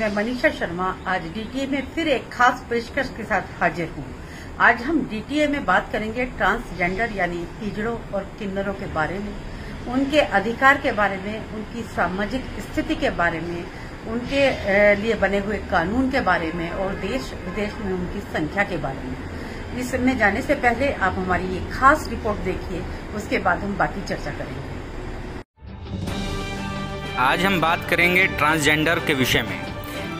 मैं मनीषा शर्मा आज डीटीए में फिर एक खास पेशकश के साथ हाजिर हूँ। आज हम डीटीए में बात करेंगे ट्रांसजेंडर यानी हिजड़ों और किन्नरों के बारे में, उनके अधिकार के बारे में, उनकी सामाजिक स्थिति के बारे में, उनके लिए बने हुए कानून के बारे में और देश विदेश में उनकी संख्या के बारे में। इसमें जाने से पहले आप हमारी ये खास रिपोर्ट देखिए, उसके बाद हम बाकी चर्चा करेंगे। आज हम बात करेंगे ट्रांसजेंडर के विषय में।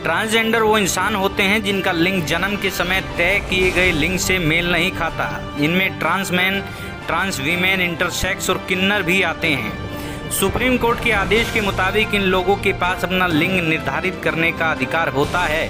ट्रांसजेंडर वो इंसान होते हैं जिनका लिंग जन्म के समय तय किए गए लिंग से मेल नहीं खाता। इनमें ट्रांसमैन, ट्रांस वीमेन, इंटरसेक्स और किन्नर भी आते हैं। सुप्रीम कोर्ट के आदेश के मुताबिक इन लोगों के पास अपना लिंग निर्धारित करने का अधिकार होता है।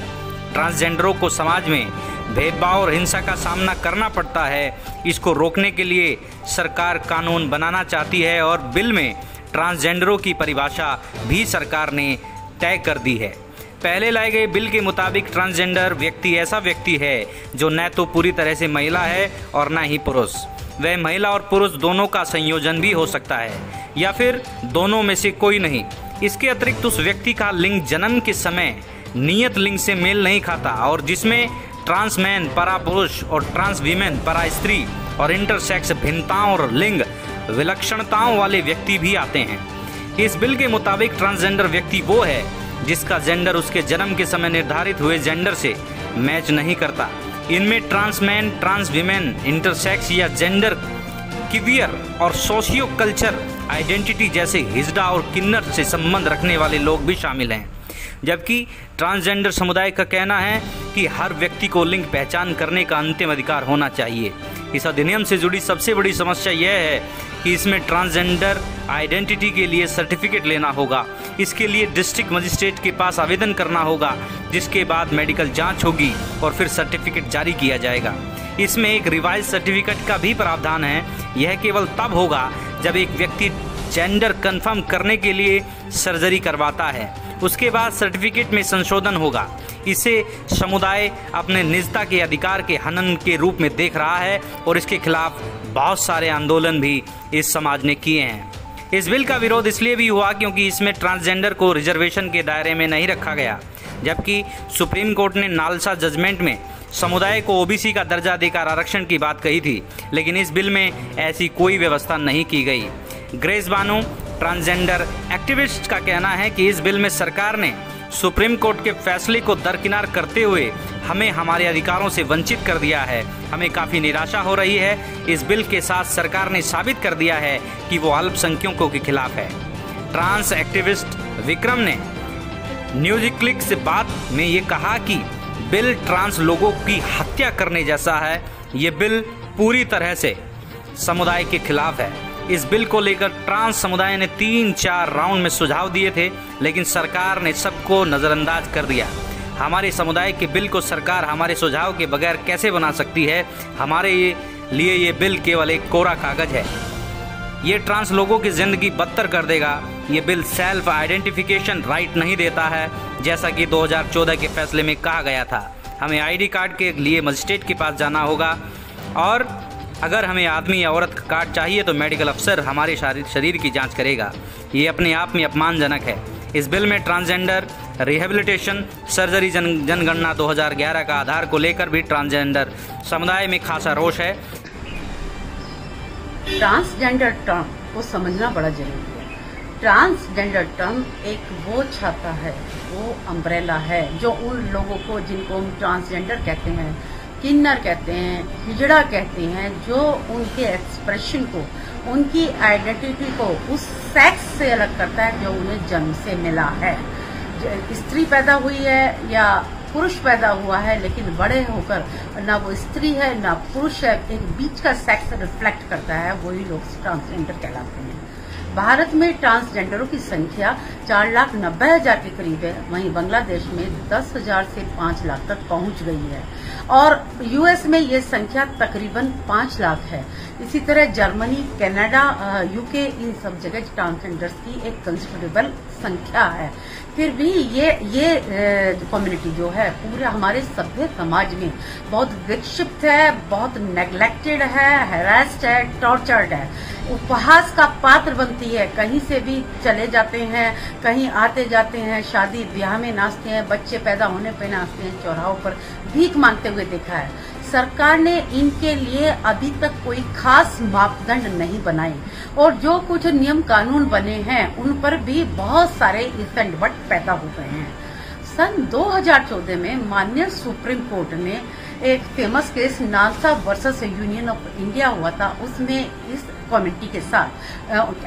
ट्रांसजेंडरों को समाज में भेदभाव और हिंसा का सामना करना पड़ता है। इसको रोकने के लिए सरकार कानून बनाना चाहती है और बिल में ट्रांसजेंडरों की परिभाषा भी सरकार ने तय कर दी है। पहले लाए गए बिल के मुताबिक ट्रांसजेंडर व्यक्ति ऐसा व्यक्ति है जो न तो पूरी तरह से महिला है और न ही पुरुष। वह महिला और पुरुष दोनों का संयोजन भी हो सकता है या फिर दोनों में से कोई नहीं। इसके अतिरिक्त उस व्यक्ति का लिंग जन्म के समय नियत लिंग से मेल नहीं खाता और जिसमें ट्रांसमैन परा पुरुष और ट्रांस वीमेन परा स्त्री और इंटरसेक्स भिन्नताओं और लिंग विलक्षणताओं वाले व्यक्ति भी आते हैं। इस बिल के मुताबिक ट्रांसजेंडर व्यक्ति वो है जिसका जेंडर उसके जन्म के समय निर्धारित हुए जेंडर से मैच नहीं करता। इनमें ट्रांसमैन, ट्रांस वीमेन, इंटरसेक्स या जेंडर क्वियर और सोशियो कल्चर आइडेंटिटी जैसे हिजड़ा और किन्नर से संबंध रखने वाले लोग भी शामिल हैं। जबकि ट्रांसजेंडर समुदाय का कहना है कि हर व्यक्ति को लिंग पहचान करने का अंतिम अधिकार होना चाहिए। इस अधिनियम से जुड़ी सबसे बड़ी समस्या यह है कि इसमें ट्रांसजेंडर आइडेंटिटी के लिए सर्टिफिकेट लेना होगा। इसके लिए डिस्ट्रिक्ट मजिस्ट्रेट के पास आवेदन करना होगा, जिसके बाद मेडिकल जांच होगी और फिर सर्टिफिकेट जारी किया जाएगा। इसमें एक रिवाइज सर्टिफिकेट का भी प्रावधान है। यह केवल तब होगा जब एक व्यक्ति जेंडर कंफर्म करने के लिए सर्जरी करवाता है। उसके बाद सर्टिफिकेट में संशोधन होगा। इसे समुदाय अपने निजता के अधिकार के हनन के रूप में देख रहा है और इसके खिलाफ बहुत सारे आंदोलन भी इस समाज ने किए हैं। इस बिल का विरोध इसलिए भी हुआ क्योंकि इसमें ट्रांसजेंडर को रिजर्वेशन के दायरे में नहीं रखा गया, जबकि सुप्रीम कोर्ट ने नालसा जजमेंट में समुदाय को ओबीसी का दर्जा देकर आरक्षण की बात कही थी, लेकिन इस बिल में ऐसी कोई व्यवस्था नहीं की गई। ग्रेस बानो, ट्रांसजेंडर एक्टिविस्ट का कहना है कि इस बिल में सरकार ने सुप्रीम कोर्ट के फैसले को दरकिनार करते हुए हमें हमारे अधिकारों से वंचित कर दिया है। हमें काफ़ी निराशा हो रही है। इस बिल के साथ सरकार ने साबित कर दिया है कि वो अल्पसंख्यकों के खिलाफ है। ट्रांस एक्टिविस्ट विक्रम ने न्यूज क्लिक से बात में ये कहा कि बिल ट्रांस लोगों की हत्या करने जैसा है। ये बिल पूरी तरह से समुदाय के खिलाफ है। इस बिल को लेकर ट्रांस समुदाय ने 3-4 राउंड में सुझाव दिए थे, लेकिन सरकार ने सबको नज़रअंदाज कर दिया। हमारे समुदाय के बिल को सरकार हमारे सुझाव के बगैर कैसे बना सकती है? हमारे लिए ये बिल केवल एक कोरा कागज है। ये ट्रांस लोगों की ज़िंदगी बदतर कर देगा। ये बिल सेल्फ आइडेंटिफिकेशन राइट नहीं देता है, जैसा कि 2014 के फैसले में कहा गया था। हमें आईडी कार्ड के लिए मजिस्ट्रेट के पास जाना होगा और अगर हमें आदमी या औरत का कार्ड चाहिए तो मेडिकल अफसर हमारे शरीर की जांच करेगा। ये अपने आप में अपमानजनक है। इस बिल में ट्रांसजेंडर रिहेबिलिटेशन सर्जरी जनगणना 2011 का आधार को लेकर भी ट्रांसजेंडर समुदाय में खासा रोष है। ट्रांसजेंडर टर्म को समझना बड़ा जरूरी है। ट्रांसजेंडर टर्म एक वो छाता है, वो अम्ब्रेला है जो उन लोगों को, जिनको हम ट्रांसजेंडर कहते हैं, किन्नर कहते हैं, हिजड़ा कहते हैं, जो उनके एक्सप्रेशन को, उनकी आइडेंटिटी को उस सेक्स से अलग करता है जो उन्हें जन्म से मिला है। स्त्री पैदा हुई है या पुरुष पैदा हुआ है, लेकिन बड़े होकर ना वो स्त्री है ना पुरुष है, एक बीच का सेक्स रिफ्लेक्ट करता है, वही लोग ट्रांसजेंडर कहलाते हैं। भारत में ट्रांसजेंडरों की संख्या 4,90,000 के करीब है। वहीं बांग्लादेश में 10,000 से 5 लाख तक पहुंच गई है और यूएस में ये संख्या तकरीबन 5 लाख है। इसी तरह जर्मनी, कनाडा, यूके, इन सब जगह ट्रांसजेंडर्स की एक कंसिडरेबल संख्या है। फिर भी ये कम्युनिटी जो है पूरे हमारे सभ्य समाज में बहुत विक्षिप्त है, बहुत नेग्लेक्टेड है, हैरेस्ड है, टॉर्चर्ड है। उपहास का पात्र बनती है। कहीं से भी चले जाते हैं, कहीं आते जाते हैं, शादी ब्याह में नाचते हैं, बच्चे पैदा होने पे नाचते हैं, चौराहों पर भीख मांगते हुए देखा है। सरकार ने इनके लिए अभी तक कोई खास मापदंड नहीं बनाए और जो कुछ नियम कानून बने हैं उन पर भी बहुत सारे इसंडवट पैदा हो गए हैं। सन 2014 में माननीय सुप्रीम कोर्ट ने एक famous case NALSA versus union of India हुआ था, उसमें इस कम्युनिटी के साथ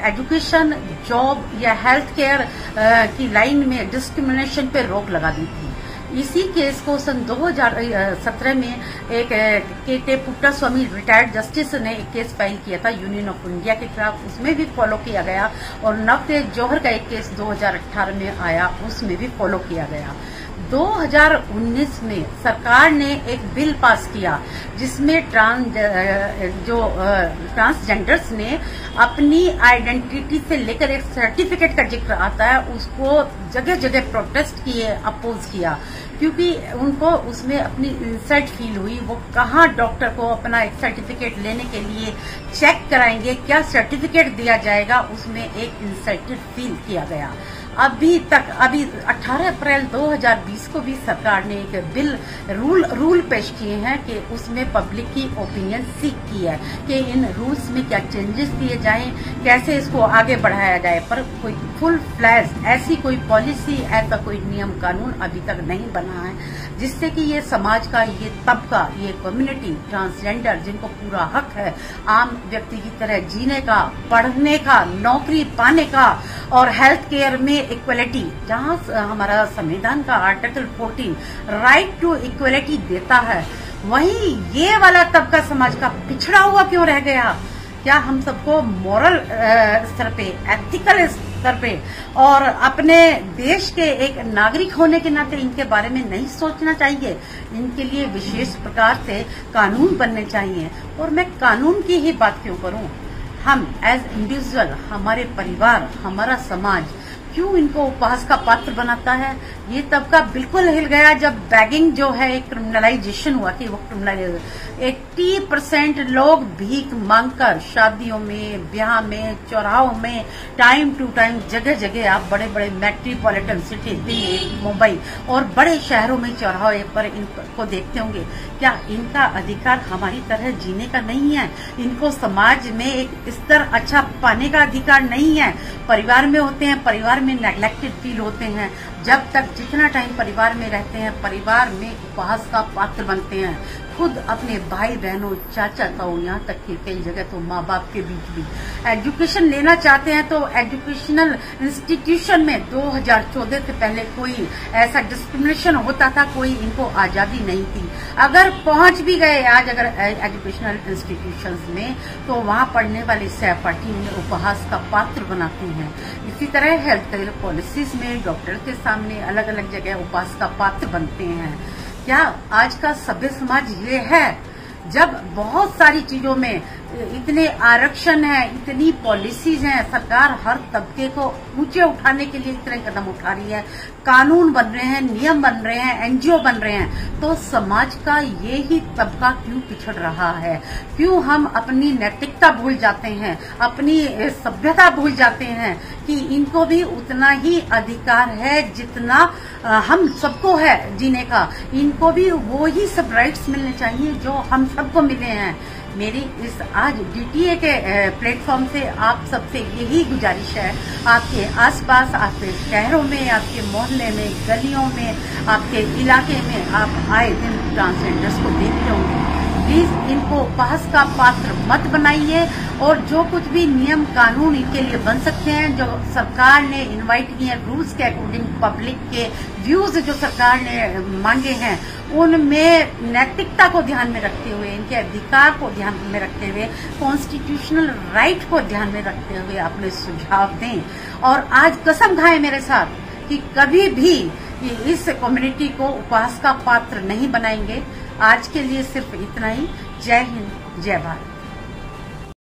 एजुकेशन, जॉब या हेल्थ केयर की लाइन में डिस्क्रिमिनेशन पे रोक लगा दी थी। इसी केस को सन 2017 में एक के पुट्टास्वामी रिटायर्ड जस्टिस ने एक केस फाइल किया था यूनियन ऑफ इंडिया के खिलाफ, उसमें भी फॉलो किया गया। और नवतेज जौहर का एक केस 2018 में आया, उसमें भी फॉलो किया गया। 2019 में सरकार ने एक बिल पास किया जिसमें ट्रांसजेंडर्स ने अपनी आइडेंटिटी से लेकर एक सर्टिफिकेट का जिक्र आता है, उसको जगह जगह प्रोटेस्ट किए, अपोज किया, क्योंकि उनको उसमें अपनी इंसल्ट फील हुई। वो कहाँ डॉक्टर को अपना एक सर्टिफिकेट लेने के लिए चेक कराएंगे, क्या सर्टिफिकेट दिया जाएगा, उसमें एक इंसल्टेड फील किया गया। अभी 18 अप्रैल 2020 को भी सरकार ने एक बिल रूल पेश किए हैं कि उसमें पब्लिक की ओपिनियन सीख की है कि इन रूल्स में क्या चेंजेस दिए जाएं, कैसे इसको आगे बढ़ाया जाए। पर कोई फुल फ्लैश ऐसी कोई पॉलिसी, ऐसा कोई नियम कानून अभी तक नहीं बना है जिससे कि ये समाज का ये तबका, ये कम्युनिटी ट्रांसजेंडर जिनको पूरा हक है आम व्यक्ति की तरह जीने का, पढ़ने का, नौकरी पाने का और हेल्थ केयर में इक्वलिटी, जहां हमारा संविधान का आर्टिकल 14 राइट टू इक्वलिटी देता है, वहीं ये वाला तबका समाज का पिछड़ा हुआ क्यों रह गया? क्या हम सबको मॉरल स्तर पे, एथिकल स्तर पे और अपने देश के एक नागरिक होने के नाते इनके बारे में नहीं सोचना चाहिए? इनके लिए विशेष प्रकार से कानून बनने चाहिए। और मैं कानून की ही बात क्यों करूं, हम एज इंडिविजुअल, हमारे परिवार, हमारा समाज क्यों इनको उपहास का पात्र बनाता है? ये तबका बिल्कुल हिल गया जब बैगिंग जो है एक क्रिमिनलाइजेशन हुआ कि वो 80% लोग भीख मांगकर शादियों में, ब्याह में, चौराहों में, टाइम टू टाइम, जगह जगह आप बड़े बड़े मेट्रोपॉलिटन सिटी, दिल्ली, मुंबई और बड़े शहरों में चौराहे पर इनको देखते होंगे। क्या इनका अधिकार हमारी तरह जीने का नहीं है? इनको समाज में एक स्तर अच्छा पाने का अधिकार नहीं है? परिवार में होते हैं, परिवार में नेग्लेक्टेड फील होते हैं। जब तक जितना टाइम परिवार में रहते हैं, परिवार में उपहास का पात्र बनते हैं। खुद अपने भाई बहनों, चाचा ताऊ, यहाँ तक कि कई जगह तो माँ बाप के बीच भी एजुकेशन लेना चाहते हैं तो एजुकेशनल इंस्टीट्यूशन में 2014 से पहले कोई ऐसा डिस्क्रिमिनेशन होता था, कोई इनको आजादी नहीं थी। अगर पहुंच भी गए आज अगर एजुकेशनल इंस्टीट्यूशंस में, तो वहां पढ़ने वाले सहपाठी उन्हें उपहास का पात्र बनाते हैं। इसी तरह हेल्थ केयर पॉलिसीज में डॉक्टर के सामने अलग अलग जगह उपहास का पात्र बनते हैं। क्या आज का सभ्य समाज ये है? जब बहुत सारी चीजों में इतने आरक्षण है, इतनी पॉलिसीज हैं, सरकार हर तबके को ऊंचे उठाने के लिए इतने कदम उठा रही है, कानून बन रहे हैं, नियम बन रहे हैं, एनजीओ बन रहे हैं, तो समाज का ये ही तबका क्यों पिछड़ रहा है? क्यों हम अपनी नैतिकता भूल जाते हैं, अपनी सभ्यता भूल जाते हैं कि इनको भी उतना ही अधिकार है जितना हम सबको है जीने का? इनको भी वो ही सब राइट्स मिलने चाहिए जो हम सबको मिले हैं। मेरी इस आज डीटीए के प्लेटफॉर्म से आप सबसे यही गुजारिश है, आपके आसपास, आपके शहरों में, आपके मोहल्ले में, गलियों में, आपके इलाके में आप आए दिन ट्रांसजेंडर्स को देखते होंगे। प्लीज इनको उपहास का पात्र मत बनाइए और जो कुछ भी नियम कानून इनके लिए बन सकते हैं, जो सरकार ने इनवाइट किए हैं, रूल्स के अकॉर्डिंग पब्लिक के व्यूज जो सरकार ने मांगे हैं, उनमें नैतिकता को ध्यान में रखते हुए, इनके अधिकार को ध्यान में रखते हुए, कॉन्स्टिट्यूशनल राइट को ध्यान में रखते हुए अपने सुझाव दें। और आज कसम खाएं मेरे साथ कि कभी भी इस कम्युनिटी को उपहास का पात्र नहीं बनाएंगे। आज के लिए सिर्फ इतना ही। जय हिंद, जय भारत।